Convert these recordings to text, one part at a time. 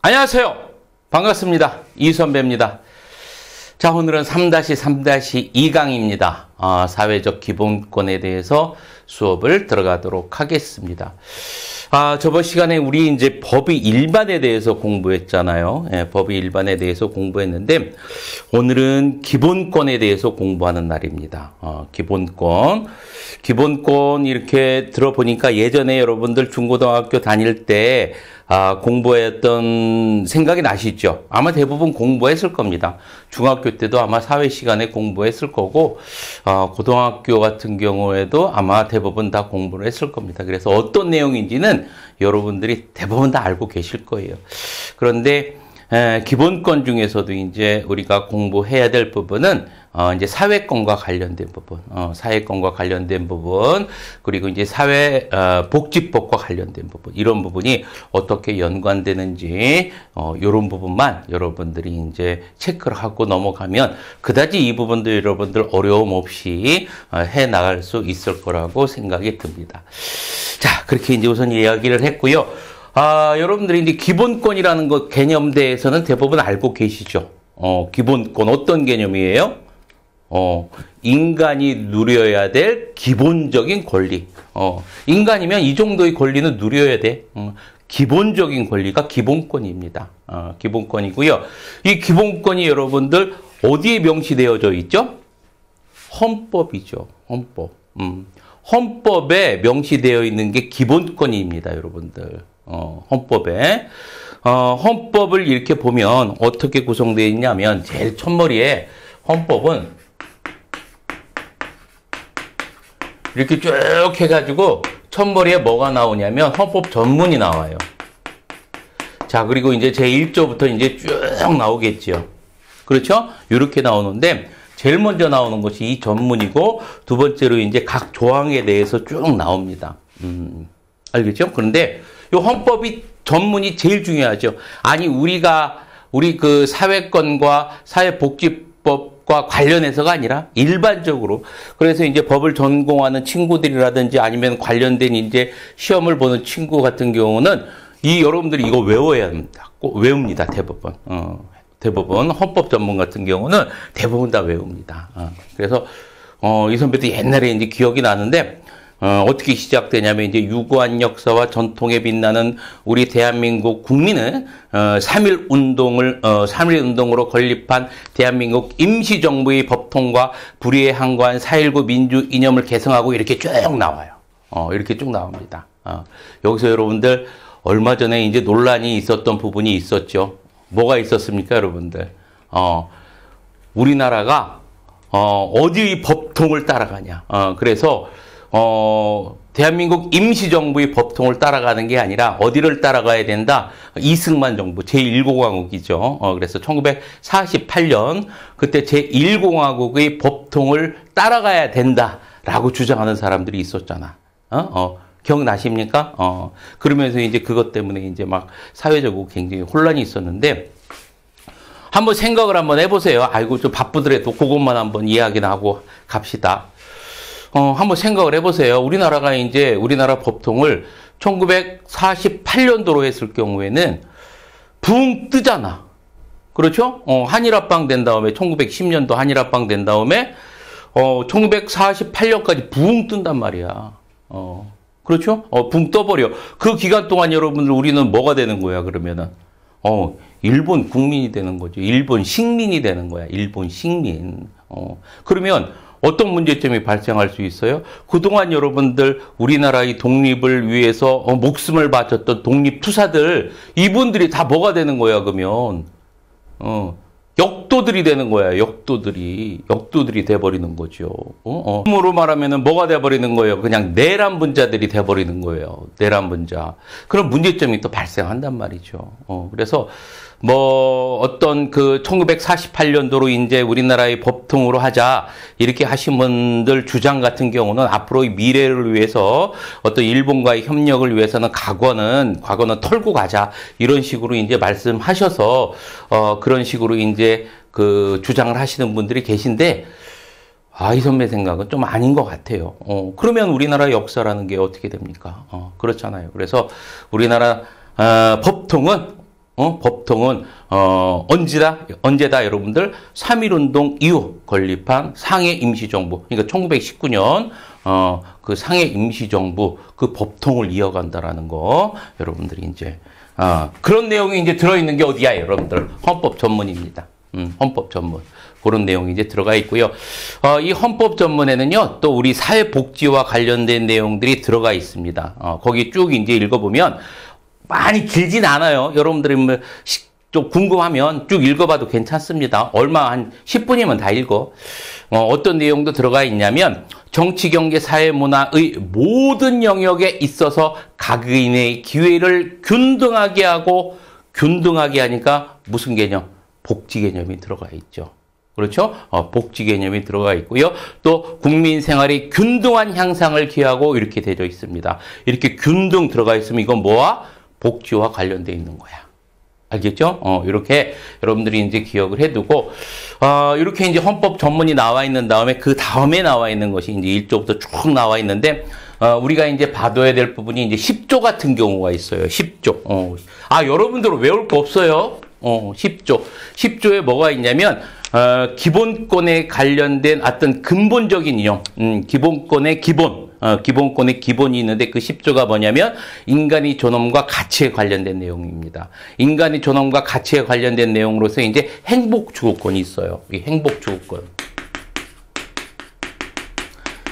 안녕하세요. 반갑습니다. 이선배입니다. 자, 오늘은 3-3-2강입니다. 사회적 기본권에 대해서 수업을 들어가도록 하겠습니다. 저번 시간에 우리 이제 법의 일반에 대해서 공부했잖아요. 법의 일반에 대해서 공부했는데, 오늘은 기본권에 대해서 공부하는 날입니다. 기본권 이렇게 들어보니까 예전에 여러분들 중고등학교 다닐 때 공부했던 생각이 나시죠? 아마 대부분 공부했을 겁니다. 중학교 때도 아마 사회 시간에 공부했을 거고, 고등학교 같은 경우에도 아마 대부분 다 공부를 했을 겁니다. 그래서 어떤 내용인지는 여러분들이 대부분 다 알고 계실 거예요. 그런데 기본권 중에서도 이제 우리가 공부해야 될 부분은 이제 사회권과 관련된 부분, 사회권과 관련된 부분, 그리고 이제 복지법과 관련된 부분, 이런 부분이 어떻게 연관되는지, 이런 부분만 여러분들이 이제 체크를 하고 넘어가면 그다지 이 부분도 여러분들 어려움 없이 해 나갈 수 있을 거라고 생각이 듭니다. 자, 그렇게 이제 우선 이야기를 했고요. 여러분들이 이제 기본권이라는 것 개념에 대해서는 대부분 알고 계시죠? 기본권 어떤 개념이에요? 인간이 누려야 될 기본적인 권리. 인간이면 이 정도의 권리는 누려야 돼. 기본적인 권리가 기본권입니다. 기본권이고요. 이 기본권이 여러분들 어디에 명시되어져 있죠? 헌법이죠. 헌법. 헌법에 명시되어 있는 게 기본권입니다, 여러분들. 헌법에. 헌법을 이렇게 보면 어떻게 구성되어 있냐면, 제일 첫머리에 헌법은 이렇게 쭉 해가지고 첫머리에 뭐가 나오냐면 헌법 전문이 나와요. 자, 그리고 이제 제1조부터 이제 쭉 나오겠죠. 그렇죠? 이렇게 나오는데, 제일 먼저 나오는 것이 이 전문이고, 두 번째로 이제 각 조항에 대해서 쭉 나옵니다. 알겠죠? 그런데 이 헌법이 전문이 제일 중요하죠. 아니, 우리 그 사회권과 사회복지법과 관련해서가 아니라 일반적으로. 그래서 이제 법을 전공하는 친구들이라든지 아니면 관련된 이제 시험을 보는 친구 같은 경우는 여러분들이 이거 외워야 합니다. 꼭 외웁니다, 대부분. 대부분 헌법 전문 같은 경우는 대부분 다 외웁니다. 그래서 이 선배도 옛날에 이제 기억이 나는데, 어떻게 시작되냐면 이제 유구한 역사와 전통에 빛나는 우리 대한민국 국민은 3.1 운동으로 건립한 대한민국 임시정부의 법통과 불의에 항거한 4.19 민주 이념을 개성하고 이렇게 쭉 나와요. 이렇게 쭉 나옵니다. 여기서 여러분들 얼마 전에 이제 논란이 있었던 부분이 있었죠. 뭐가 있었습니까, 여러분들? 우리나라가 어디의 법통을 따라가냐. 그래서 대한민국 임시정부의 법통을 따라가는 게 아니라 어디를 따라가야 된다? 이승만 정부, 제1공화국이죠. 그래서 1948년 그때 제1공화국의 법통을 따라가야 된다라고 주장하는 사람들이 있었잖아. 기억나십니까? 그러면서 이제 그것 때문에 이제 막 사회적으로 굉장히 혼란이 있었는데, 한번 생각을 한번 해보세요. 아이고, 좀 바쁘더라도 그것만 한번 이야기나 하고 갑시다. 한번 생각을 해보세요. 우리나라 법통을 1948년도로 했을 경우에는 붕 뜨잖아. 그렇죠? 한일합방 된 다음에 1910년도 한일합방 된 다음에 1948년까지 붕 뜬단 말이야. 그렇죠? 붕 떠버려. 그 기간 동안 여러분들 우리는 뭐가 되는 거야, 그러면은? 일본 국민이 되는 거죠. 일본 식민이 되는 거야. 일본 식민. 그러면 어떤 문제점이 발생할 수 있어요? 그동안 여러분들 우리나라의 독립을 위해서 목숨을 바쳤던 독립투사들, 이분들이 다 뭐가 되는 거야, 그러면? 역도들이 되는 거야, 역도들이 돼버리는 거죠. 으로 말하면은 뭐가 돼버리는 거예요? 그냥 내란분자들이 돼버리는 거예요. 내란분자. 그런 문제점이 또 발생한단 말이죠. 그래서 어떤 1948년도로 이제 우리나라의 법통으로 하자, 이렇게 하신 분들 주장 같은 경우는 앞으로의 미래를 위해서 어떤 일본과의 협력을 위해서는 과거는 털고 가자, 이런 식으로 이제 말씀하셔서, 그런 식으로 이제 주장을 하시는 분들이 계신데, 이 선배 생각은 좀 아닌 것 같아요. 그러면 우리나라 역사라는 게 어떻게 됩니까? 그렇잖아요. 그래서 우리나라 법통은 법통은 언제다 여러분들 3.1운동 이후 건립한 상해 임시정부, 그러니까 1919년 그 상해 임시정부 그 법통을 이어간다라는 거 여러분들이 이제 그런 내용이 이제 들어있는 게 어디야 여러분들? 헌법 전문입니다. 헌법 전문. 그런 내용이 이제 들어가 있고요. 이 헌법 전문에는요, 또 우리 사회복지와 관련된 내용들이 들어가 있습니다. 거기 쭉 이제 읽어보면 많이 길진 않아요. 여러분들이 뭐 좀 궁금하면 쭉 읽어봐도 괜찮습니다. 얼마 한 10분이면 다 읽어. 어떤 내용도 들어가 있냐면 정치, 경제, 사회, 문화의 모든 영역에 있어서 각인의 기회를 균등하게 하고 균등하게 하니까 무슨 개념? 복지 개념이 들어가 있죠. 그렇죠? 복지 개념이 들어가 있고요. 또 국민 생활의 균등한 향상을 기하고 이렇게 되어 있습니다. 이렇게 균등 들어가 있으면 이건 뭐와? 복지와 관련되어 있는 거야. 알겠죠? 이렇게 여러분들이 이제 기억을 해두고, 이렇게 이제 헌법 전문이 나와 있는 다음에 그 다음에 나와 있는 것이 이제 1조부터 쭉 나와 있는데, 우리가 이제 봐둬야 될 부분이 이제 10조 같은 경우가 있어요. 10조. 여러분들은 외울 거 없어요. 10조. 10조에 뭐가 있냐면, 기본권에 관련된 어떤 근본적인 이용, 기본권의 기본, 기본권의 기본이 있는데 그 10조가 뭐냐면 인간의 존엄과 가치에 관련된 내용입니다. 인간의 존엄과 가치에 관련된 내용으로서 이제 행복추구권이 있어요. 이 행복추구권.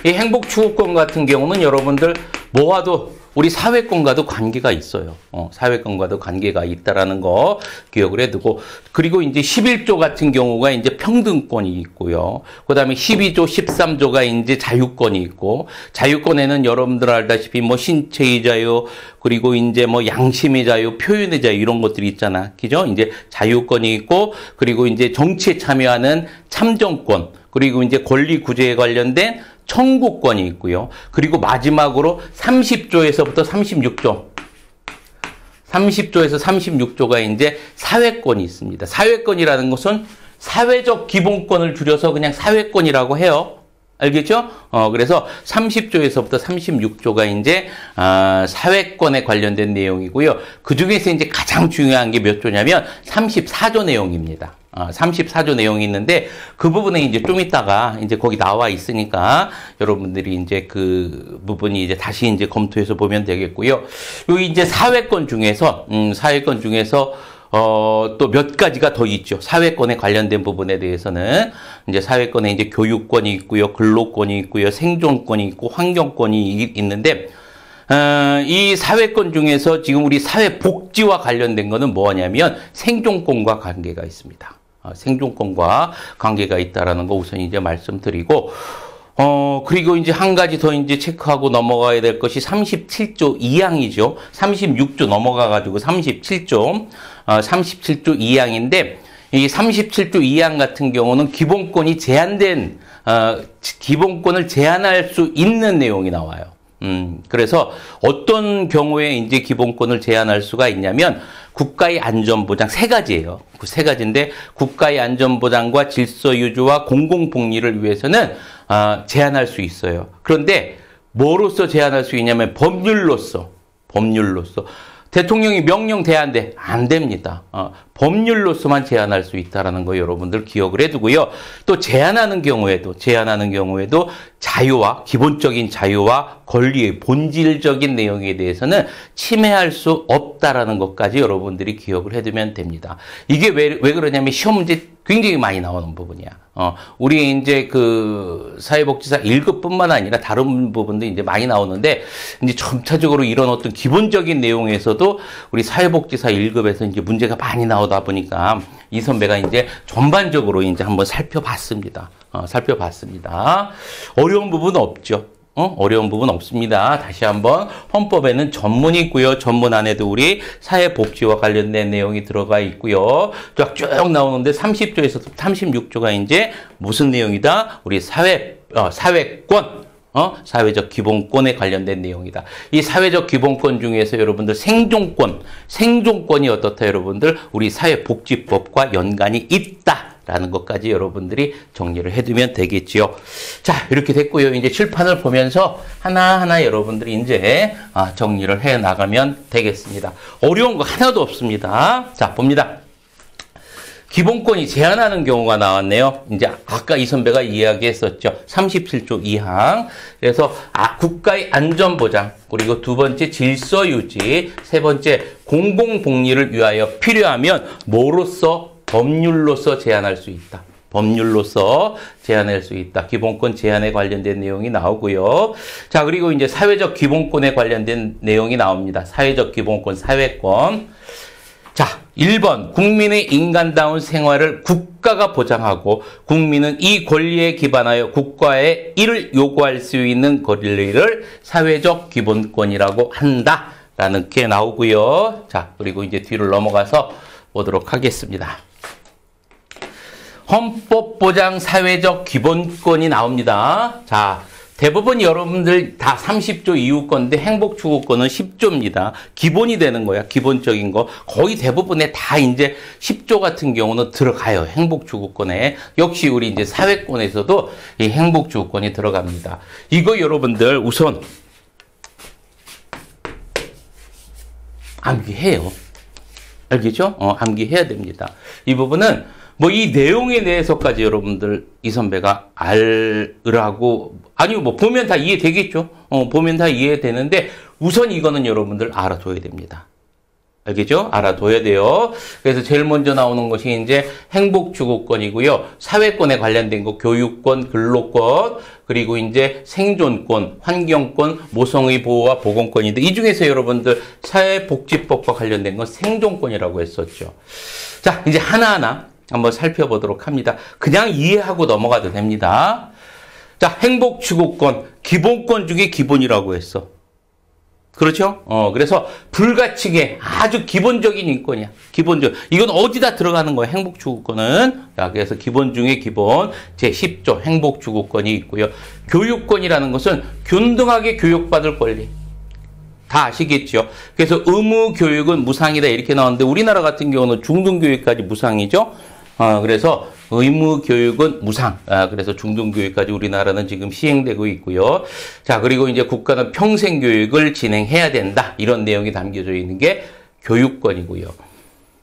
이 행복추구권 같은 경우는 여러분들 뭐와도 우리 사회권과도 관계가 있어요. 사회권과도 관계가 있다라는 거 기억을 해두고, 그리고 이제 11조 같은 경우가 이제 평등권이 있고요. 그 다음에 12조, 13조가 이제 자유권이 있고, 자유권에는 여러분들 알다시피 뭐 신체의 자유, 그리고 이제 뭐 양심의 자유, 표현의 자유 이런 것들이 있잖아. 그죠? 이제 자유권이 있고, 그리고 이제 정치에 참여하는 참정권, 그리고 이제 권리 구제에 관련된 청구권이 있고요. 그리고 마지막으로 30조에서부터 36조. 30조에서 36조가 이제 사회권이 있습니다. 사회권이라는 것은 사회적 기본권을 줄여서 그냥 사회권이라고 해요. 알겠죠? 그래서 30조에서부터 36조가 이제, 사회권에 관련된 내용이고요. 그 중에서 이제 가장 중요한 게 몇 조냐면 34조 내용입니다. 34조 내용이 있는데 그 부분에 이제 좀 이따가 이제 거기 나와 있으니까 여러분들이 이제 그 부분이 이제 다시 이제 검토해서 보면 되겠고요. 여기 이제 사회권 중에서 또 몇 가지가 더 있죠. 사회권에 관련된 부분에 대해서는 이제 사회권에 이제 교육권이 있고요, 근로권이 있고요, 생존권이 있고 환경권이 있는데, 이 사회권 중에서 지금 우리 사회복지와 관련된 거는 뭐냐면 생존권과 관계가 있습니다. 생존권과 관계가 있다라는 거 우선 이제 말씀드리고, 그리고 이제 한 가지 더 이제 체크하고 넘어가야 될 것이 37조 2항이죠. 36조 넘어가가지고 37조 2항인데, 이 37조 2항 같은 경우는 기본권이 제한된, 기본권을 제한할 수 있는 내용이 나와요. 그래서 어떤 경우에 이제 기본권을 제한할 수가 있냐면 국가의 안전보장 세 가지예요. 그 세 가지인데 국가의 안전보장과 질서 유지와 공공복리를 위해서는 제한할 수 있어요. 그런데 뭐로서 제한할 수 있냐면 법률로서. 대통령이 명령 대안돼 안 됩니다. 법률로서만 제한할 수 있다라는 거 여러분들 기억을 해두고요. 또 제한하는 경우에도 자유와 기본적인 자유와 권리의 본질적인 내용에 대해서는 침해할 수 없다라는 것까지 여러분들이 기억을 해두면 됩니다. 이게 왜 그러냐면 시험 문제 굉장히 많이 나오는 부분이야. 우리 이제 그 사회복지사 1급뿐만 아니라 다른 부분도 이제 많이 나오는데, 이제 점차적으로 이런 어떤 기본적인 내용에서도 우리 사회복지사 1급에서 이제 문제가 많이 나오다 보니까 이 선배가 이제 전반적으로 이제 한번 살펴봤습니다. 어려운 부분은 없죠. 어려운 부분 없습니다. 다시 한번 헌법에는 전문이 있고요. 전문 안에도 우리 사회복지와 관련된 내용이 들어가 있고요. 쭉 나오는데 30조에서 36조가 이제 무슨 내용이다? 우리 사회권, 사회적 기본권에 관련된 내용이다. 이 사회적 기본권 중에서 여러분들 생존권이 어떻다? 여러분들 우리 사회복지법과 연관이 있다. 라는 것까지 여러분들이 정리를 해두면 되겠지요. 자, 이렇게 됐고요. 이제 칠판을 보면서 하나하나 여러분들이 이제 정리를 해 나가면 되겠습니다. 어려운 거 하나도 없습니다. 자, 봅니다. 기본권이 제한하는 경우가 나왔네요. 이제 아까 이 선배가 이야기했었죠. 37조 2항. 그래서 국가의 안전보장, 그리고 두 번째 질서유지, 세 번째 공공복리를 위하여 필요하면 뭐로서? 법률로서 제한할 수 있다. 법률로서 제한할 수 있다. 기본권 제한에 관련된 내용이 나오고요. 자, 그리고 이제 사회적 기본권에 관련된 내용이 나옵니다. 사회적 기본권, 사회권. 자, 1번 국민의 인간다운 생활을 국가가 보장하고 국민은 이 권리에 기반하여 국가에 이를 요구할 수 있는 권리를 사회적 기본권이라고 한다라는 게 나오고요. 자, 그리고 이제 뒤를 넘어가서 보도록 하겠습니다. 헌법 보장 사회적 기본권이 나옵니다. 자, 대부분 여러분들 다 30조 이후 건데 행복추구권은 10조입니다. 기본이 되는 거야. 기본적인 거. 거의 대부분에 다 이제 10조 같은 경우는 들어가요. 행복추구권에. 역시 우리 이제 사회권에서도 이 행복추구권이 들어갑니다. 이거 여러분들 우선 암기해요. 알겠죠? 암기해야 됩니다. 이 부분은 뭐 이 내용에 대해서까지 여러분들 이 선배가 알으라고 아니요 뭐 보면 다 이해되겠죠. 보면 다 이해되는데 우선 이거는 여러분들 알아둬야 됩니다. 알겠죠? 알아둬야 돼요. 그래서 제일 먼저 나오는 것이 이제 행복추구권이고요. 사회권에 관련된 거 교육권, 근로권, 그리고 이제 생존권, 환경권, 모성의 보호와 보건권인데 이 중에서 여러분들 사회복지법과 관련된 건 생존권이라고 했었죠. 자, 이제 하나하나 한번 살펴보도록 합니다. 그냥 이해하고 넘어가도 됩니다. 자, 행복추구권, 기본권 중에 기본이라고 했어. 그렇죠? 그래서 불가치게 아주 기본적인 인권이야. 기본적. 이건 어디다 들어가는 거야, 행복추구권은? 자, 그래서 기본 중에 기본, 제10조 행복추구권이 있고요. 교육권이라는 것은 균등하게 교육받을 권리. 다 아시겠죠? 그래서 의무교육은 무상이다 이렇게 나오는데 우리나라 같은 경우는 중등교육까지 무상이죠? 그래서 의무교육은 무상. 그래서 중등교육까지 우리나라는 지금 시행되고 있고요. 자, 그리고 이제 국가는 평생교육을 진행해야 된다. 이런 내용이 담겨져 있는 게 교육권이고요.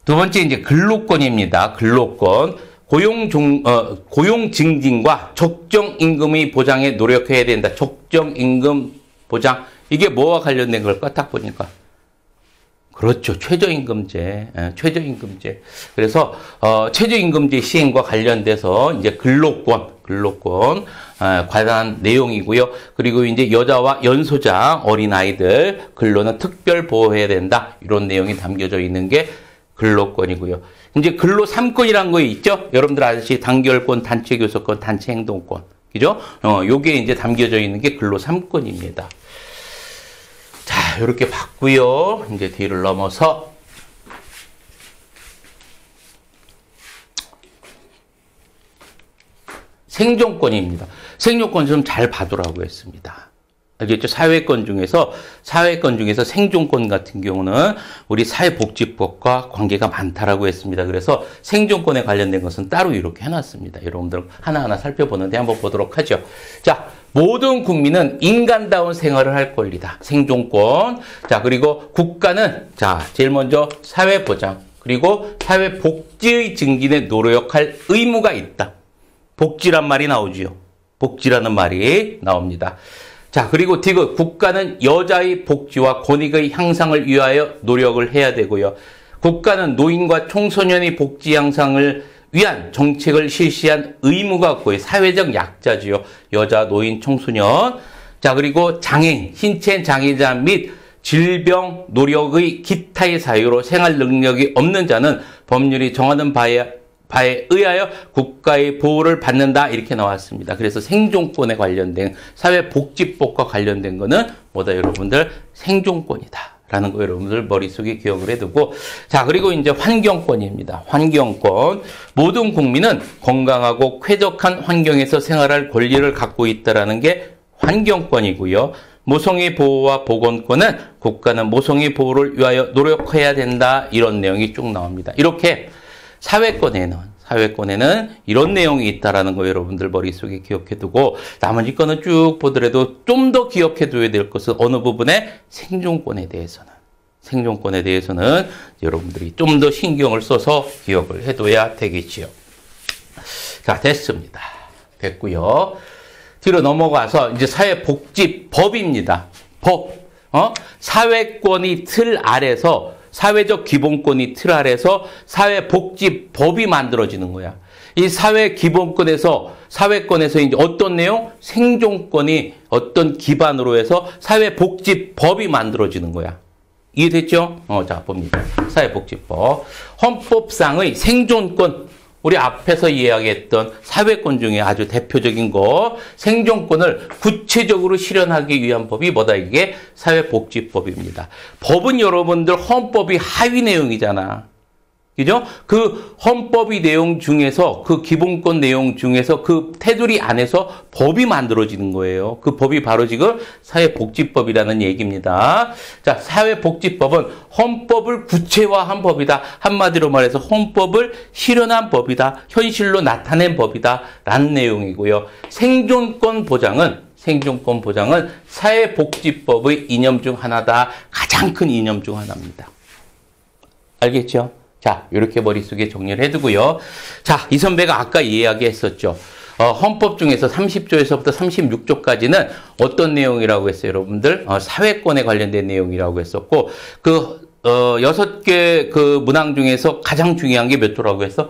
두 번째 이제 근로권입니다. 근로권. 고용 증진과 적정 임금의 보장에 노력해야 된다. 적정 임금 보장. 이게 뭐와 관련된 걸까? 딱 보니까. 그렇죠. 최저임금제. 최저임금제. 그래서, 최저임금제 시행과 관련돼서 이제 근로권, 관한 내용이고요. 그리고 이제 여자와 연소자, 어린아이들, 근로는 특별 보호해야 된다. 이런 내용이 담겨져 있는 게 근로권이고요. 이제 근로 3권이라는 거 있죠? 여러분들 아시지? 단결권, 단체교섭권, 단체행동권. 그죠? 요게 이제 담겨져 있는 게 근로 3권입니다. 자, 이렇게 봤고요. 이제 뒤를 넘어서 생존권입니다. 생존권 좀 잘 봐두라고 했습니다. 알겠죠? 사회권 중에서 생존권 같은 경우는 우리 사회복지법과 관계가 많다라고 했습니다. 그래서 생존권에 관련된 것은 따로 이렇게 해놨습니다. 여러분들 하나하나 살펴보는데 한번 보도록 하죠. 자, 모든 국민은 인간다운 생활을 할 권리다. 생존권. 자, 그리고 국가는 자, 제일 먼저 사회보장, 그리고 사회복지의 증진에 노력할 의무가 있다. 복지란 말이 나오지요. 복지라는 말이 나옵니다. 자, 그리고 디귿, 국가는 여자의 복지와 권익의 향상을 위하여 노력을 해야 되고요. 국가는 노인과 청소년의 복지 향상을 위한 정책을 실시한 의무가 있고요. 사회적 약자지요. 여자, 노인, 청소년. 자, 그리고 장애인, 신체 장애자 및 질병, 노력의 기타의 사유로 생활 능력이 없는 자는 법률이 정하는 바에 의하여 국가의 보호를 받는다 이렇게 나왔습니다. 그래서 생존권에 관련된 사회복지법과 관련된 거는 뭐다 여러분들 생존권이다 라는 거 여러분들 머릿속에 기억을 해두고 자 그리고 이제 환경권입니다. 환경권 모든 국민은 건강하고 쾌적한 환경에서 생활할 권리를 갖고 있다라는 게 환경권이고요. 모성의 보호와 보건권은 국가는 모성의 보호를 위하여 노력해야 된다 이런 내용이 쭉 나옵니다. 이렇게 사회권에는 사회권에는 이런 내용이 있다라는 거 여러분들 머릿속에 기억해 두고 나머지 거는 쭉 보더라도 좀 더 기억해 둬야 될 것은 어느 부분에 생존권에 대해서는 여러분들이 좀 더 신경을 써서 기억을 해둬야 되겠지요. 자, 됐습니다. 됐고요. 뒤로 넘어가서 이제 사회복지법입니다. 법. 사회권이 틀 아래서 사회적 기본권이 틀 아래서 사회복지법이 만들어지는 거야. 이 사회기본권에서 사회권에서 이제 어떤 내용? 생존권이 어떤 기반으로 해서 사회복지법이 만들어지는 거야. 이해됐죠? 자, 봅니다. 사회복지법. 헌법상의 생존권. 우리 앞에서 이야기했던 사회권 중에 아주 대표적인 거, 생존권을 구체적으로 실현하기 위한 법이 뭐다? 이게 사회복지법입니다. 법은 여러분들 헌법이 하위 내용이잖아. 그죠? 그 헌법의 내용 중에서, 그 기본권 내용 중에서 그 테두리 안에서 법이 만들어지는 거예요. 그 법이 바로 지금 사회복지법이라는 얘기입니다. 자, 사회복지법은 헌법을 구체화한 법이다. 한마디로 말해서 헌법을 실현한 법이다. 현실로 나타낸 법이다. 라는 내용이고요. 생존권 보장은 사회복지법의 이념 중 하나다. 가장 큰 이념 중 하나입니다. 알겠죠? 자, 이렇게 머릿속에 정리를 해두고요. 자, 이 선배가 아까 이야기했었죠. 헌법 중에서 30조에서부터 36조까지는 어떤 내용이라고 했어요, 여러분들? 사회권에 관련된 내용이라고 했었고, 그 6개 그 문항 중에서 가장 중요한 게 몇 조라고 했어?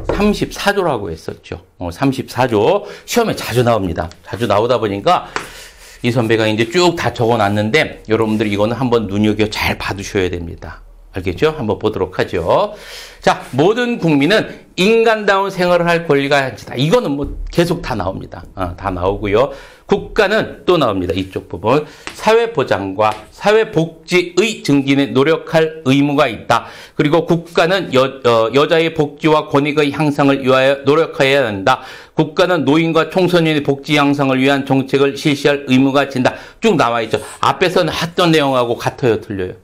34조라고 했었죠. 34조. 시험에 자주 나옵니다. 자주 나오다 보니까 이 선배가 이제 쭉 다 적어놨는데, 여러분들 이거는 한번 눈여겨 잘 봐두셔야 됩니다. 알겠죠? 한번 보도록 하죠. 자, 모든 국민은 인간다운 생활을 할 권리가 있다. 이거는 뭐 계속 다 나옵니다. 다 나오고요. 국가는 또 나옵니다. 이쪽 부분. 사회보장과 사회복지의 증진에 노력할 의무가 있다. 그리고 국가는 여자의 복지와 권익의 향상을 위하여 노력해야 한다. 국가는 노인과 청소년의 복지 향상을 위한 정책을 실시할 의무가 진다. 쭉 나와 있죠. 앞에서는 했던 내용하고 같아요, 틀려요?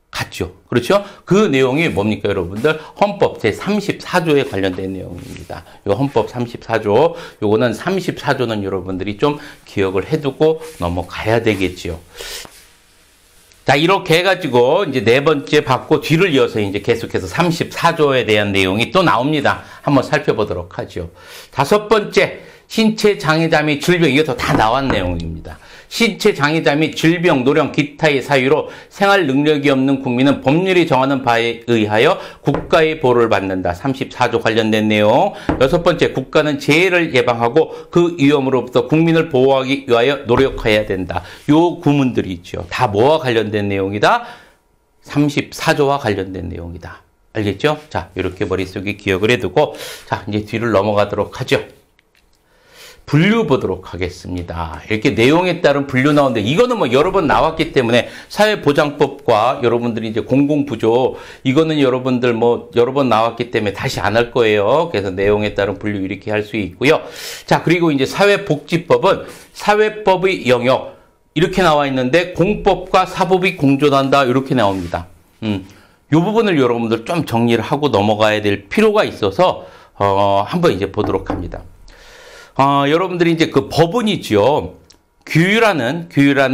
같죠. 그렇죠? 그 내용이 뭡니까, 여러분들? 헌법 제34조에 관련된 내용입니다. 이 헌법 34조, 요거는 34조는 여러분들이 좀 기억을 해두고 넘어가야 되겠지요. 자, 이렇게 해가지고 이제 네 번째 받고 뒤를 이어서 이제 계속해서 34조에 대한 내용이 또 나옵니다. 한번 살펴보도록 하죠. 다섯 번째, 신체 장애자 및 질병, 이것도 다 나온 내용입니다. 신체 장애자 및 질병, 노령, 기타의 사유로 생활 능력이 없는 국민은 법률이 정하는 바에 의하여 국가의 보호를 받는다. 34조 관련된 내용. 여섯 번째, 국가는 재해를 예방하고 그 위험으로부터 국민을 보호하기 위하여 노력해야 된다. 요 구문들이 있죠. 다 뭐와 관련된 내용이다? 34조와 관련된 내용이다. 알겠죠? 자, 이렇게 머릿속에 기억을 해두고, 자, 이제 뒤를 넘어가도록 하죠. 분류 보도록 하겠습니다. 이렇게 내용에 따른 분류 나오는데 이거는 뭐 여러 번 나왔기 때문에 사회보장법과 여러분들이 이제 공공부조 이거는 여러분들 뭐 여러 번 나왔기 때문에 다시 안 할 거예요. 그래서 내용에 따른 분류 이렇게 할 수 있고요. 자, 그리고 이제 사회복지법은 사회법의 영역 이렇게 나와 있는데 공법과 사법이 공존한다 이렇게 나옵니다. 이 부분을 여러분들 좀 정리를 하고 넘어가야 될 필요가 있어서 한번 이제 보도록 합니다. 여러분들이 이제 그 법은 있죠. 규율하는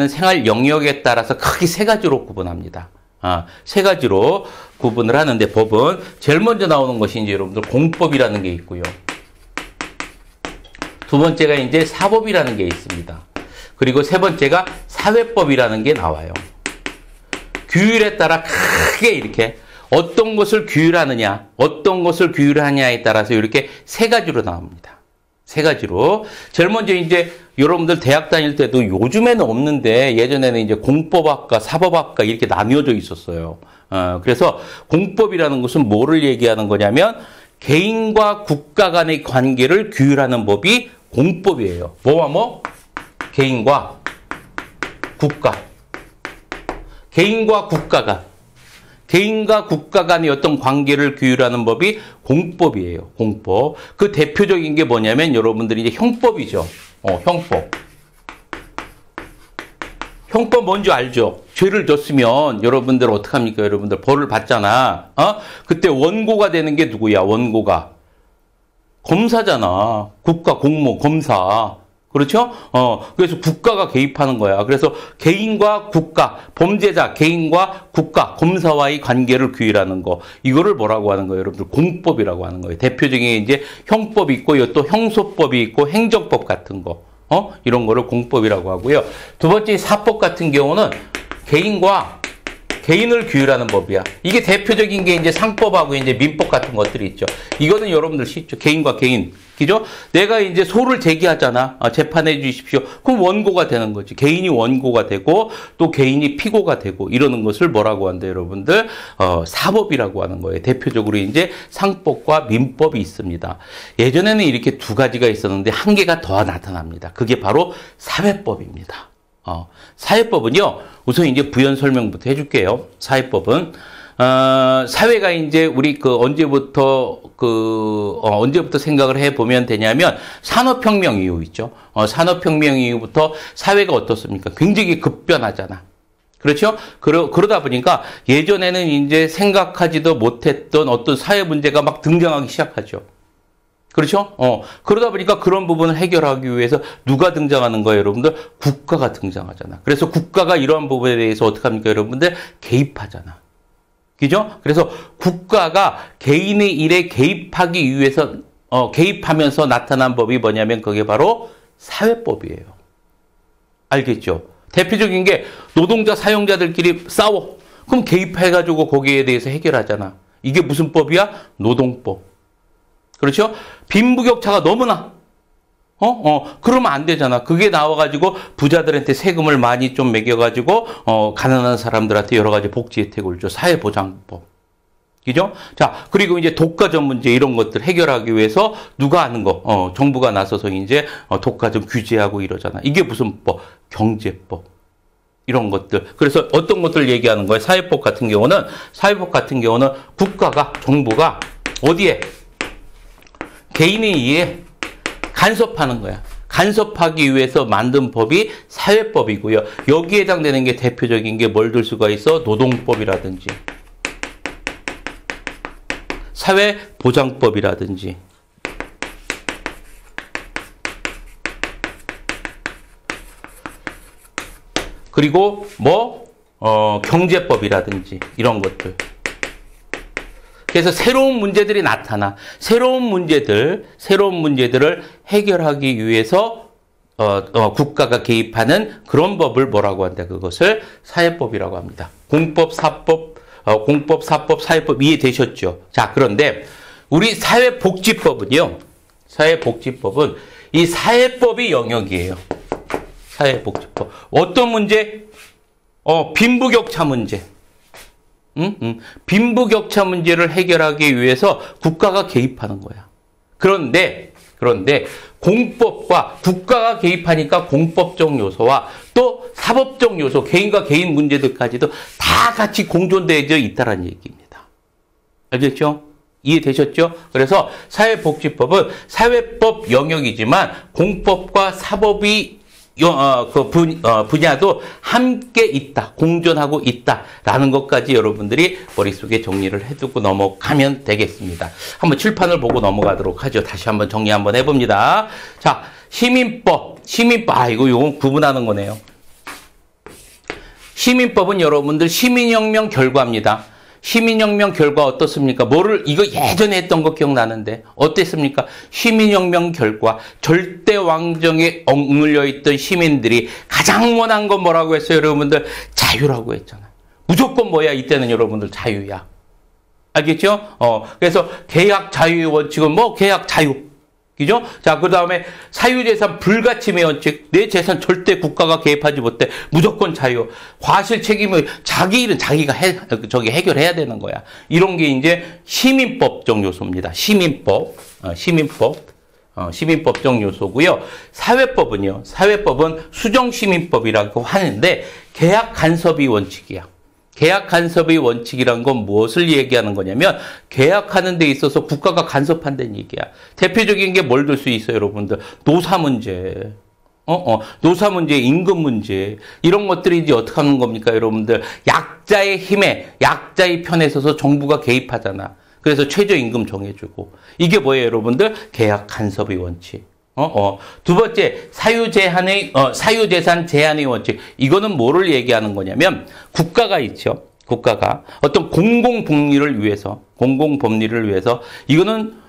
생활 영역에 따라서 크게 세 가지로 구분합니다. 세 가지로 구분을 하는데 법은 제일 먼저 나오는 것이 이제 여러분들 공법이라는 게 있고요. 두 번째가 이제 사법이라는 게 있습니다. 그리고 세 번째가 사회법이라는 게 나와요. 규율에 따라 크게 이렇게 어떤 것을 규율하느냐, 어떤 것을 규율하냐에 따라서 이렇게 세 가지로 나옵니다. 세 가지로. 제일 먼저 이제 여러분들 대학 다닐 때도 요즘에는 없는데 예전에는 이제 공법학과, 사법학과 이렇게 나뉘어져 있었어요. 그래서 공법이라는 것은 뭐를 얘기하는 거냐면 개인과 국가 간의 관계를 규율하는 법이 공법이에요. 뭐와 뭐? 개인과 국가. 개인과 국가 간의 어떤 관계를 규율하는 법이 공법이에요. 공법. 그 대표적인 게 뭐냐면 여러분들이 이제 형법이죠. 형법. 형법 뭔지 알죠? 죄를 졌으면 여러분들 어떡합니까? 여러분들 벌을 받잖아. 그때 원고가 되는 게 누구야? 원고가. 검사잖아. 국가 공무 검사. 그렇죠? 그래서 국가가 개입하는 거야. 그래서 개인과 국가, 범죄자, 개인과 국가, 검사와의 관계를 규율하는 거. 이거를 뭐라고 하는 거예요? 여러분들 공법이라고 하는 거예요. 대표적인 이제 형법이 있고, 또 형소법이 있고, 행정법 같은 거. 이런 거를 공법이라고 하고요. 두 번째 사법 같은 경우는 개인과 개인을 규율하는 법이야. 이게 대표적인 게 이제 상법하고 이제 민법 같은 것들이 있죠. 이거는 여러분들 쉽죠. 개인과 개인. 그죠? 내가 이제 소를 제기하잖아. 재판해 주십시오. 그럼 원고가 되는 거지. 개인이 원고가 되고 또 개인이 피고가 되고 이러는 것을 뭐라고 한다 여러분들? 사법이라고 하는 거예요. 대표적으로 이제 상법과 민법이 있습니다. 예전에는 이렇게 두 가지가 있었는데 한 개가 더 나타납니다. 그게 바로 사회법입니다. 사회법은요, 우선 이제 부연 설명부터 해줄게요. 사회법은, 사회가 이제 우리 언제부터 생각을 해보면 되냐면, 산업혁명 이후 있죠. 산업혁명 이후부터 사회가 어떻습니까? 굉장히 급변하잖아. 그렇죠? 그러다 보니까 예전에는 이제 생각하지도 못했던 어떤 사회 문제가 막 등장하기 시작하죠. 그렇죠? 그러다 보니까 그런 부분을 해결하기 위해서 누가 등장하는 거예요, 여러분들? 국가가 등장하잖아. 그래서 국가가 이러한 부분에 대해서 어떻게 합니까, 여러분들? 개입하잖아. 그죠? 그래서 국가가 개인의 일에 개입하기 위해서, 개입하면서 나타난 법이 뭐냐면 그게 바로 사회법이에요. 알겠죠? 대표적인 게 노동자, 사용자들끼리 싸워. 그럼 개입해가지고 거기에 대해서 해결하잖아. 이게 무슨 법이야? 노동법. 그렇죠? 빈부격차가 너무나, 그러면 안 되잖아. 그게 나와가지고 부자들한테 세금을 많이 좀 매겨가지고, 가난한 사람들한테 여러 가지 복지 혜택을 줘. 사회보장법. 그죠? 자, 그리고 이제 독과점 문제 이런 것들 해결하기 위해서 누가 하는 거, 정부가 나서서 이제 독과점 규제하고 이러잖아. 이게 무슨 법? 경제법. 이런 것들. 그래서 어떤 것들 얘기하는 거예요? 사회법 같은 경우는 국가가, 정부가 어디에? 개인에 의해 간섭하는 거야. 간섭하기 위해서 만든 법이 사회법이고요. 여기에 해당되는 게 대표적인 게 뭘 들 수가 있어? 노동법이라든지 사회보장법이라든지 그리고 경제법이라든지 이런 것들. 그래서 새로운 문제들이 나타나. 새로운 문제들을 해결하기 위해서 국가가 개입하는 그런 법을 뭐라고 한다? 그것을 사회법이라고 합니다. 공법, 사법, 사회법 이해되셨죠? 자, 그런데 우리 사회복지법은요. 사회복지법은 이 사회법의 영역이에요. 사회복지법. 어떤 문제? 빈부격차 문제. 빈부격차 문제를 해결하기 위해서 국가가 개입하는 거야. 그런데 공법과 국가가 개입하니까 공법적 요소와 또 사법적 요소, 개인과 개인 문제들까지도 다 같이 공존되어 있다는 얘기입니다. 알겠죠? 이해되셨죠? 그래서 사회복지법은 사회법 영역이지만 공법과 사법이 분야도 함께 있다, 공존하고 있다라는 것까지 여러분들이 머릿속에 정리를 해두고 넘어가면 되겠습니다. 한번 칠판을 보고 넘어가도록 하죠. 다시 한번 정리 한번 해봅니다. 자, 시민법, 이건 구분하는 거네요. 시민법은 여러분들 시민혁명 결과입니다. 시민혁명 결과 어떻습니까? 이거 예전에 했던 거 기억나는데, 어땠습니까? 시민혁명 결과, 절대왕정에 억눌려 있던 시민들이 가장 원한 건 뭐라고 했어요, 여러분들? 자유라고 했잖아요. 무조건 뭐야, 이때는 여러분들 자유야. 알겠죠? 그래서 계약 자유의 원칙은 계약 자유. 그죠? 자, 그 다음에 사유재산 불가침의 원칙. 내 재산 절대 국가가 개입하지 못해. 무조건 자유. 과실 책임을 자기 일은 자기가 해결해야 되는 거야. 이런 게 이제 시민법적 요소입니다. 시민법적 요소고요. 사회법은요. 사회법은 수정시민법이라고 하는데 계약 간섭이 원칙이야. 계약 간섭의 원칙이란 건 무엇을 얘기하는 거냐면 계약하는 데 있어서 국가가 간섭한다는 얘기야. 대표적인 게 뭘 들 수 있어요, 여러분들? 노사 문제. 노사 문제, 임금 문제. 이런 것들이 이제 어떻게 하는 겁니까, 여러분들? 약자의 편에 서서 정부가 개입하잖아. 그래서 최저임금 정해주고. 이게 뭐예요, 여러분들? 계약 간섭의 원칙. 두 번째, 사유재산 제한의 원칙. 이거는 뭐를 얘기하는 거냐면, 국가가 있죠. 국가가 어떤 공공복리를 위해서, 이거는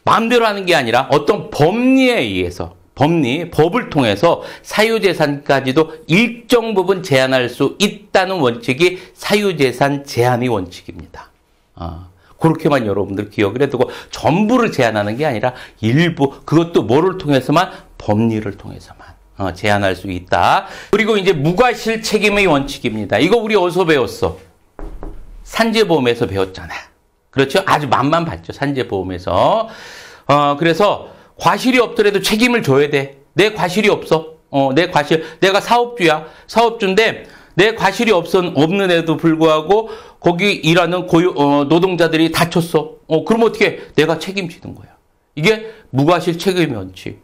마음대로 하는 게 아니라 어떤 법리에 의해서, 법을 통해서 사유재산까지도 일정 부분 제한할 수 있다는 원칙이 사유재산 제한의 원칙입니다. 그렇게만 여러분들 기억을 해두고 전부를 제한하는 게 아니라 일부, 그것도 뭐를 통해서만? 법리를 통해서만 제한할 수 있다. 그리고 이제 무과실 책임의 원칙입니다. 이거 우리 어디서 배웠어? 산재보험에서 배웠잖아. 그렇죠? 아주 맛만 봤죠. 산재보험에서. 그래서 과실이 없더라도 책임을 져야 돼. 내 과실이 없어. 내가 사업주인데 내 과실이 없는데도 불구하고 거기 일하는 노동자들이 다쳤어. 그럼 어떻게? 내가 책임지는 거야. 이게 무과실 책임의 원칙.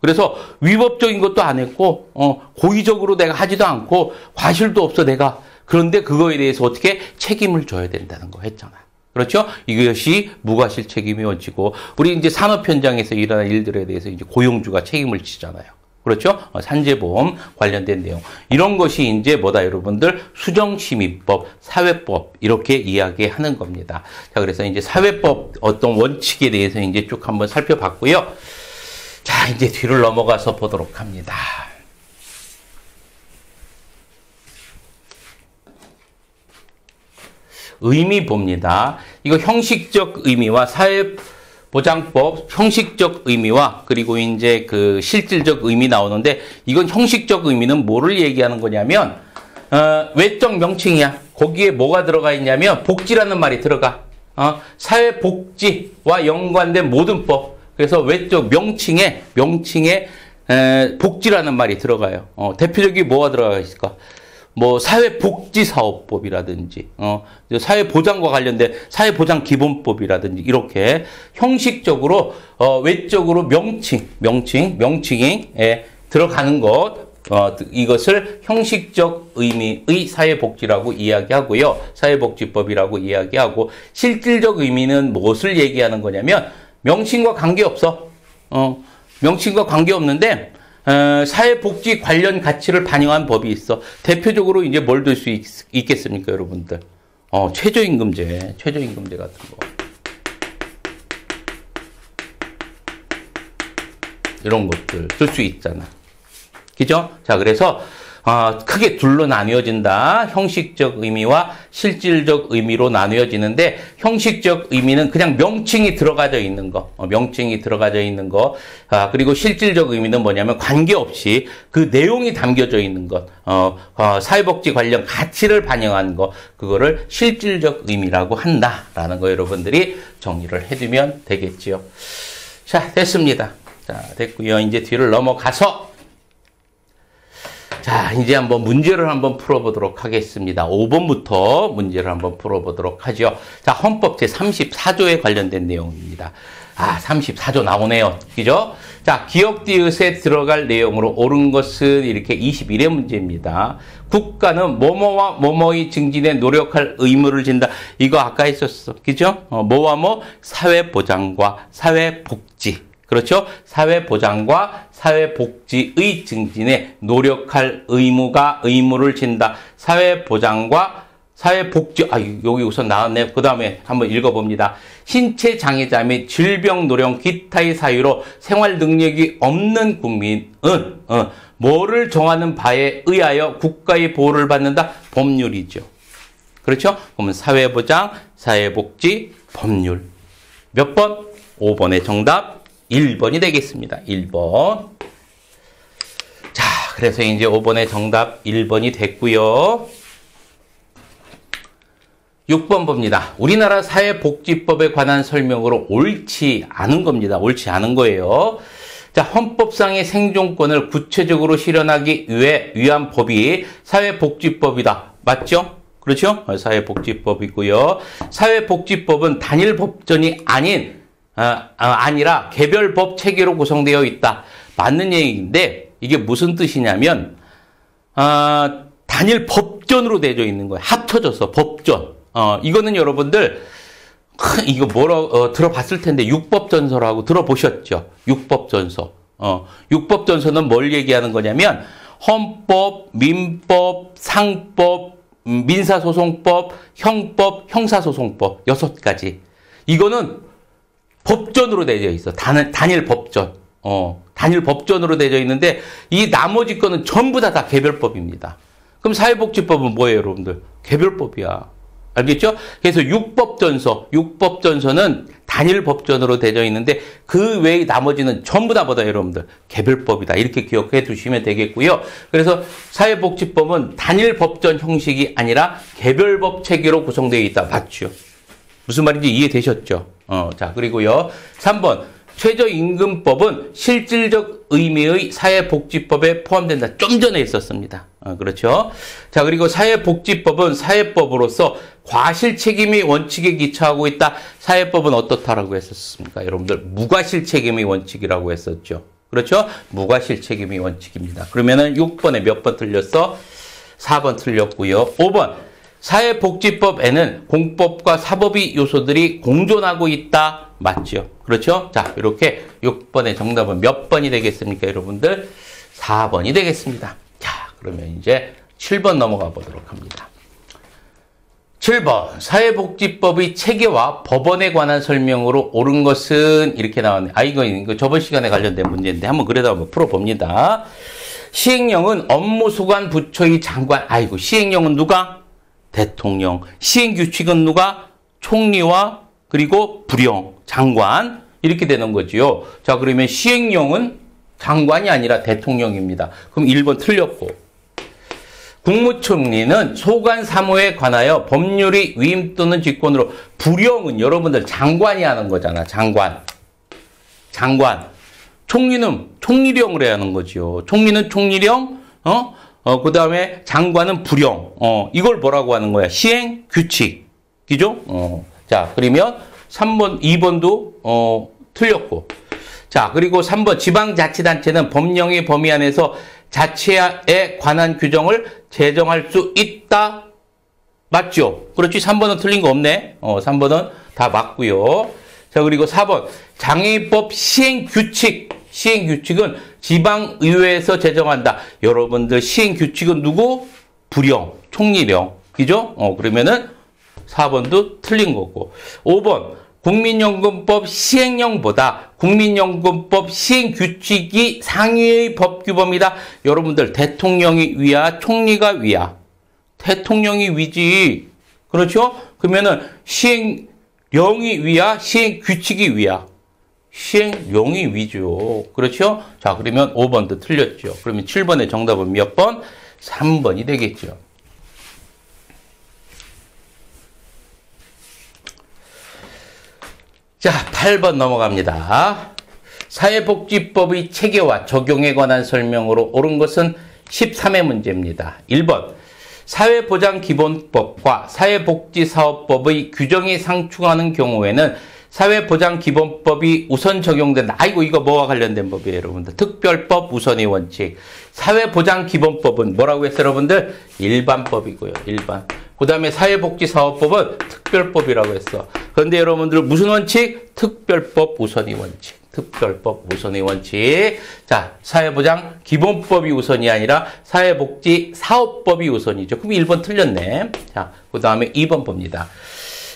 그래서 위법적인 것도 안 했고, 고의적으로 내가 하지도 않고, 과실도 없어, 내가. 그런데 그거에 대해서 어떻게 책임을 져야 된다는 거 했잖아. 그렇죠? 이것이 무과실 책임의 원칙이고, 우리 이제 산업 현장에서 일어나는 일들에 대해서 이제 고용주가 책임을 지잖아요. 그렇죠? 산재보험 관련된 내용. 이런 것이 이제 뭐다, 여러분들? 수정심의법, 사회법, 이렇게 이야기하는 겁니다. 자, 그래서 이제 사회법 어떤 원칙에 대해서 이제 쭉 한번 살펴봤고요. 자, 이제 뒤를 넘어가서 보도록 합니다. 의미 봅니다. 이거 형식적 의미와 사회보장법, 형식적 의미와 그리고 이제 그 실질적 의미 나오는데, 이건 형식적 의미는 뭐를 얘기하는 거냐면, 외적 명칭이야. 거기에 뭐가 들어가 있냐면, 복지라는 말이 들어가. 사회복지와 연관된 모든 법. 그래서 외적 명칭에 복지라는 말이 들어가요. 대표적인 뭐가 들어가 있을까? 뭐 사회복지사업법이라든지 사회보장과 관련된 사회보장기본법이라든지, 이렇게 형식적으로 외적으로 명칭에 들어가는 것, 이것을 형식적 의미의 사회복지라고 이야기하고요. 사회복지법이라고 이야기하고, 실질적 의미는 무엇을 얘기하는 거냐면, 명칭과 관계없어. 명칭과 관계없는데 사회복지 관련 가치를 반영한 법이 있어. 대표적으로 이제 뭘 들 수 있겠습니까, 여러분들? 최저임금제 같은 거. 이런 것들 들 수 있잖아. 그죠? 자, 그래서 크게 둘로 나뉘어진다. 형식적 의미와 실질적 의미로 나뉘어지는데, 형식적 의미는 그냥 명칭이 들어가져 있는 거, 그리고 실질적 의미는 뭐냐면 관계없이 그 내용이 담겨져 있는 것, 사회복지 관련 가치를 반영한 거, 그거를 실질적 의미라고 한다라는 거 여러분들이 정리를 해두면 되겠지요. 자, 됐습니다. 자, 됐고요. 이제 뒤를 넘어가서, 자, 이제 한번 문제를 한번 풀어보도록 하겠습니다. 5번부터 문제를 한번 풀어보도록 하죠. 자, 헌법 제34조에 관련된 내용입니다. 34조 나오네요. 그죠? 자, 기억디귿에 들어갈 내용으로 옳은 것은 이렇게 21의 문제입니다. 국가는 뭐뭐와 뭐뭐의 증진에 노력할 의무를 진다. 이거 아까 했었어. 그죠? 뭐와 뭐? 사회보장과 사회복지. 그렇죠? 사회보장과 사회복지의 증진에 노력할 의무를 진다. 사회보장과 사회복지, 여기 우선 나왔네. 그 다음에 한번 읽어봅니다. 신체장애자 및 질병, 노령, 기타의 사유로 생활 능력이 없는 국민은 뭐를 정하는 바에 의하여 국가의 보호를 받는다? 법률이죠. 그렇죠? 그러면 사회보장, 사회복지, 법률. 몇 번? 5번의 정답 1번이 되겠습니다. 1번. 자, 그래서 이제 5번의 정답 1번이 됐고요. 6번 봅니다. 우리나라 사회복지법에 관한 설명으로 옳지 않은 겁니다. 옳지 않은 거예요. 자, 헌법상의 생존권을 구체적으로 실현하기 위한 법이 사회복지법이다. 맞죠? 그렇죠? 사회복지법이고요. 사회복지법은 단일 법전이 아니라 개별법 체계로 구성되어 있다. 맞는 얘기인데, 이게 무슨 뜻이냐면, 단일 법전으로 되어 있는 거예요. 합쳐져서 법전. 이거는 여러분들, 이거 들어봤을 텐데 육법전서라고 들어보셨죠? 육법전서. 육법전서는 뭘 얘기하는 거냐면 헌법, 민법, 상법, 민사소송법, 형법, 형사소송법 6가지. 이거는 법전으로 되어 있어. 단일 법전. 단일 법전으로 되어 있는데 이 나머지 거는 전부 다 개별법입니다. 그럼 사회복지법은 뭐예요, 여러분들? 개별법이야. 알겠죠? 그래서 육법전서는 단일 법전으로 되어 있는데 그 외의 나머지는 전부 다 뭐다, 여러분들? 개별법이다. 이렇게 기억해 두시면 되겠고요. 그래서 사회복지법은 단일 법전 형식이 아니라 개별법 체계로 구성되어 있다. 맞죠? 무슨 말인지 이해되셨죠? 자, 그리고요. 3번. 최저임금법은 실질적 의미의 사회복지법에 포함된다. 좀 전에 있었습니다. 그렇죠? 자, 그리고 사회복지법은 사회법으로서 과실책임의 원칙에 기초하고 있다. 사회법은 어떻다라고 했었습니까? 여러분들, 무과실책임의 원칙이라고 했었죠. 그렇죠? 무과실책임의 원칙입니다. 그러면은 6번에 몇 번 틀렸어? 4번 틀렸고요. 5번. 사회복지법에는 공법과 사법의 요소들이 공존하고 있다. 맞죠? 그렇죠? 자, 이렇게 6번의 정답은 몇 번이 되겠습니까, 여러분들? 4번이 되겠습니다. 자, 그러면 이제 7번 넘어가 보도록 합니다. 7번. 사회복지법의 체계와 법원에 관한 설명으로 옳은 것은 이렇게 나왔네. 이거 저번 시간에 관련된 문제인데 한번 풀어봅니다. 시행령은 업무수관 부처의 장관. 시행령은 누가? 대통령. 시행규칙은 누가? 총리와 그리고 부령, 장관 이렇게 되는 거지요. 자, 그러면 시행령은 장관이 아니라 대통령입니다. 그럼 1번 틀렸고. 국무총리는 소관 사무에 관하여 법률의 위임 또는 직권으로. 부령은 여러분들 장관이 하는 거잖아. 장관. 총리는 총리령을 해야 하는 거지요. 총리는 총리령, 그 다음에 장관은 부령. 이걸 뭐라고 하는 거야? 시행 규칙. 그죠? 자, 그러면 3번, 2번도 틀렸고. 자, 그리고 3번. 지방자치단체는 법령의 범위 안에서 자치에 관한 규정을 제정할 수 있다. 맞죠? 그렇지? 3번은 틀린 거 없네. 3번은 다 맞고요. 자, 그리고 4번. 장애인법 시행규칙. 시행규칙은 지방의회에서 제정한다. 여러분들 시행규칙은 누구? 부령, 총리령. 그죠? 그러면은 4번도 틀린 거고. 5번. 국민연금법 시행령보다 국민연금법 시행규칙이 상위의 법규범이다. 여러분들 대통령이 위야, 총리가 위야? 대통령이 위지. 그렇죠? 그러면은 시행령이 위야, 시행규칙이 위야? 시행령이 위죠. 그렇죠? 자, 그러면 5번도 틀렸죠. 그러면 7번의 정답은 몇 번? 3번이 되겠죠. 자, 8번 넘어갑니다. 사회복지법의 체계와 적용에 관한 설명으로 옳은 것은 13회 문제입니다. 1번. 사회보장기본법과 사회복지사업법의 규정이 상충하는 경우에는 사회보장기본법이 우선 적용된다. 이거 뭐와 관련된 법이에요, 여러분들? 특별법 우선의 원칙. 사회보장기본법은 뭐라고 했어요, 여러분들? 일반법이고요, 일반. 그 다음에 사회복지사업법은 특별법이라고 했어. 그런데 여러분들 무슨 원칙? 특별법 우선의 원칙. 특별법 우선의 원칙. 자, 사회보장기본법이 우선이 아니라 사회복지사업법이 우선이죠. 그럼 1번 틀렸네. 자, 그 다음에 2번 봅니다.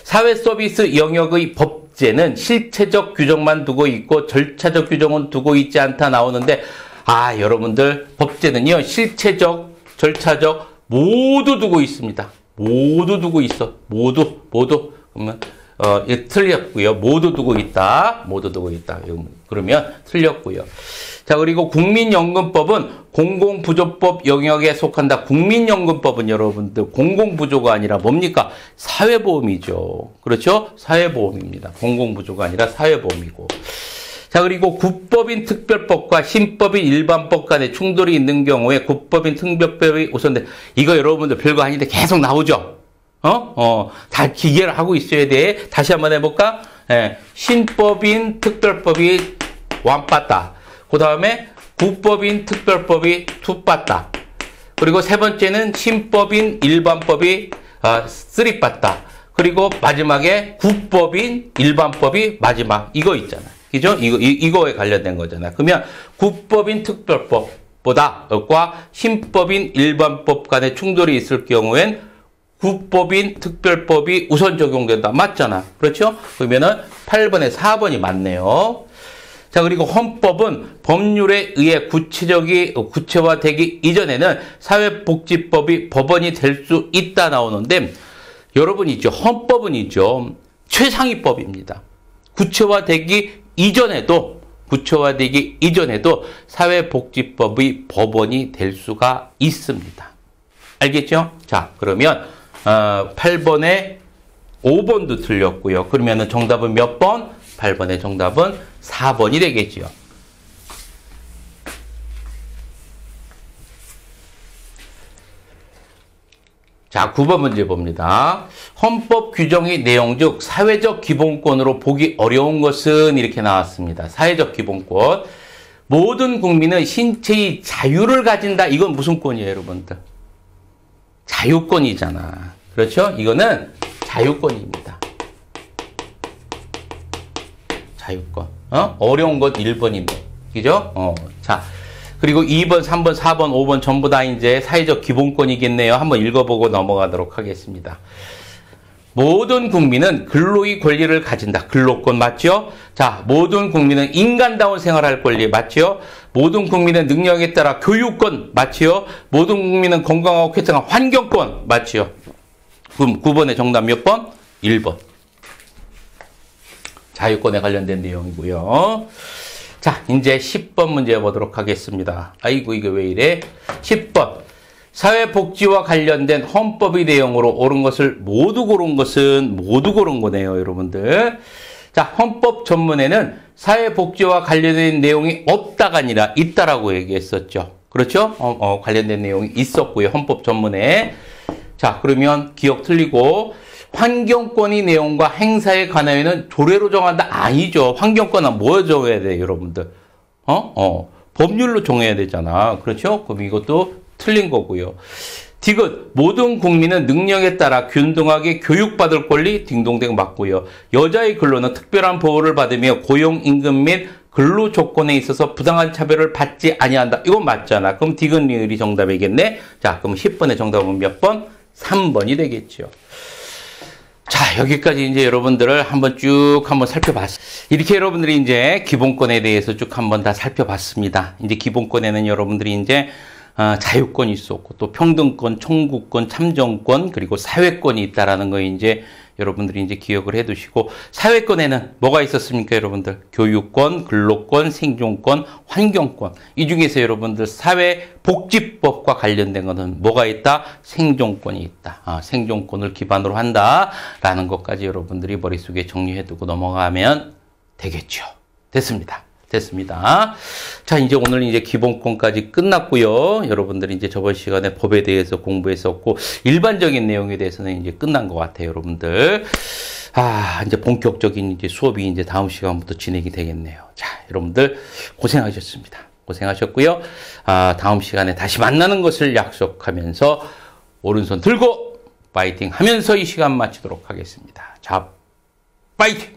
사회서비스 영역의 법제는 실체적 규정만 두고 있고 절차적 규정은 두고 있지 않다 나오는데, 여러분들 법제는요, 실체적, 절차적 모두 두고 있습니다. 모두 두고 있어. 모두. 그러면 틀렸고요. 모두 두고 있다. 모두 두고 있다. 그러면 틀렸고요. 자, 그리고 국민연금법은 공공부조법 영역에 속한다. 국민연금법은 여러분들 공공부조가 아니라 뭡니까? 사회보험이죠. 그렇죠? 사회보험입니다. 공공부조가 아니라 사회보험이고. 자, 그리고 국법인 특별법과 신법인 일반법 간에 충돌이 있는 경우에 국법인 특별법이 우선돼. 이거 여러분들 별거 아닌데 계속 나오죠? 다 기계를 하고 있어야 돼. 다시 한번 해볼까? 신법인 특별법이 완빠따. 그 다음에 국법인 특별법이 투빠따. 그리고 세 번째는 신법인 일반법이 쓰리빠따. 그리고 마지막에 국법인 일반법이 마지막 이거 있잖아. 그죠? 이거에 관련된 거잖아. 그러면 국법인 특별법보다 신법인 일반법 간의 충돌이 있을 경우엔 국법인 특별법이 우선 적용된다. 맞잖아. 그렇죠? 그러면은 8번에 4번이 맞네요. 자, 그리고 헌법은 법률에 의해 구체화되기 이전에는 사회복지법이 법원이 될 수 있다 나오는데 여러분 있죠. 헌법은 있죠. 최상위법입니다. 구체화되기 이전에도 사회복지법이 법원이 될 수가 있습니다. 알겠죠? 자, 그러면 8번에 5번도 틀렸고요. 그러면 정답은 몇 번? 8번의 정답은 4번이 되겠지요. 자, 9번 문제 봅니다. 헌법 규정의 내용 중 사회적 기본권으로 보기 어려운 것은 이렇게 나왔습니다. 사회적 기본권. 모든 국민은 신체의 자유를 가진다. 이건 무슨 권이에요, 여러분들? 자유권이잖아. 그렇죠? 이거는 자유권입니다. 자유권. 어려운 것 1번입니다. 그죠? 자. 그리고 2번, 3번, 4번, 5번 전부 다 이제 사회적 기본권이겠네요. 한번 읽어보고 넘어가도록 하겠습니다. 모든 국민은 근로의 권리를 가진다. 근로권 맞죠? 자, 모든 국민은 인간다운 생활할 권리 맞죠? 모든 국민은 능력에 따라 교육권 맞죠? 모든 국민은 건강하고 쾌적한 환경권 맞죠? 그럼 9번의 정답 몇 번? 1번. 자유권에 관련된 내용이고요. 자, 이제 10번 문제 보도록 하겠습니다. 아이고, 이게 왜 이래? 10번. 사회복지와 관련된 헌법의 내용으로 옳은 것을 모두 고른 거네요, 여러분들. 자, 헌법 전문에는 사회복지와 관련된 내용이 없다가 아니라 있다라고 얘기했었죠. 그렇죠? 관련된 내용이 있었고요, 헌법 전문에. 자, 그러면 기억 틀리고, 환경권의 내용과 행사에 관하여는 조례로 정한다? 아니죠. 환경권은 뭐 정해야 돼요, 여러분들? 법률로 정해야 되잖아. 그렇죠? 그럼 이것도 틀린 거고요. 디귿, 모든 국민은 능력에 따라 균등하게 교육받을 권리 딩동댕 맞고요. 여자의 근로는 특별한 보호를 받으며 고용, 임금 및 근로 조건에 있어서 부당한 차별을 받지 아니한다. 이건 맞잖아. 그럼 디귿, 리을이 정답이겠네. 자, 그럼 10번의 정답은 몇 번? 3번이 되겠죠. 자, 여기까지 이제 여러분들을 한번 살펴봤습니다. 이렇게 여러분들이 이제 기본권에 대해서 쭉 한번 다 살펴봤습니다. 이제 기본권에는 여러분들이 이제 자유권이 있었고 또 평등권, 청구권, 참정권 그리고 사회권이 있다라는 거 이제 여러분들이 이제 기억을 해 두시고 사회권에는 뭐가 있었습니까, 여러분들? 교육권, 근로권, 생존권, 환경권. 이 중에서 여러분들 사회복지법과 관련된 거는 뭐가 있다? 생존권이 있다. 생존권을 기반으로 한다라는 것까지 여러분들이 머릿속에 정리해 두고 넘어가면 되겠죠. 됐습니다. 자, 이제 오늘 이제 기본권까지 끝났고요. 여러분들이 이제 저번 시간에 법에 대해서 공부했었고, 일반적인 내용에 대해서는 이제 끝난 것 같아요, 여러분들. 이제 본격적인 이제 수업이 이제 다음 시간부터 진행이 되겠네요. 자, 여러분들 고생하셨습니다. 고생하셨고요. 다음 시간에 다시 만나는 것을 약속하면서 오른손 들고 파이팅 하면서 이 시간 마치도록 하겠습니다. 자, 파이팅!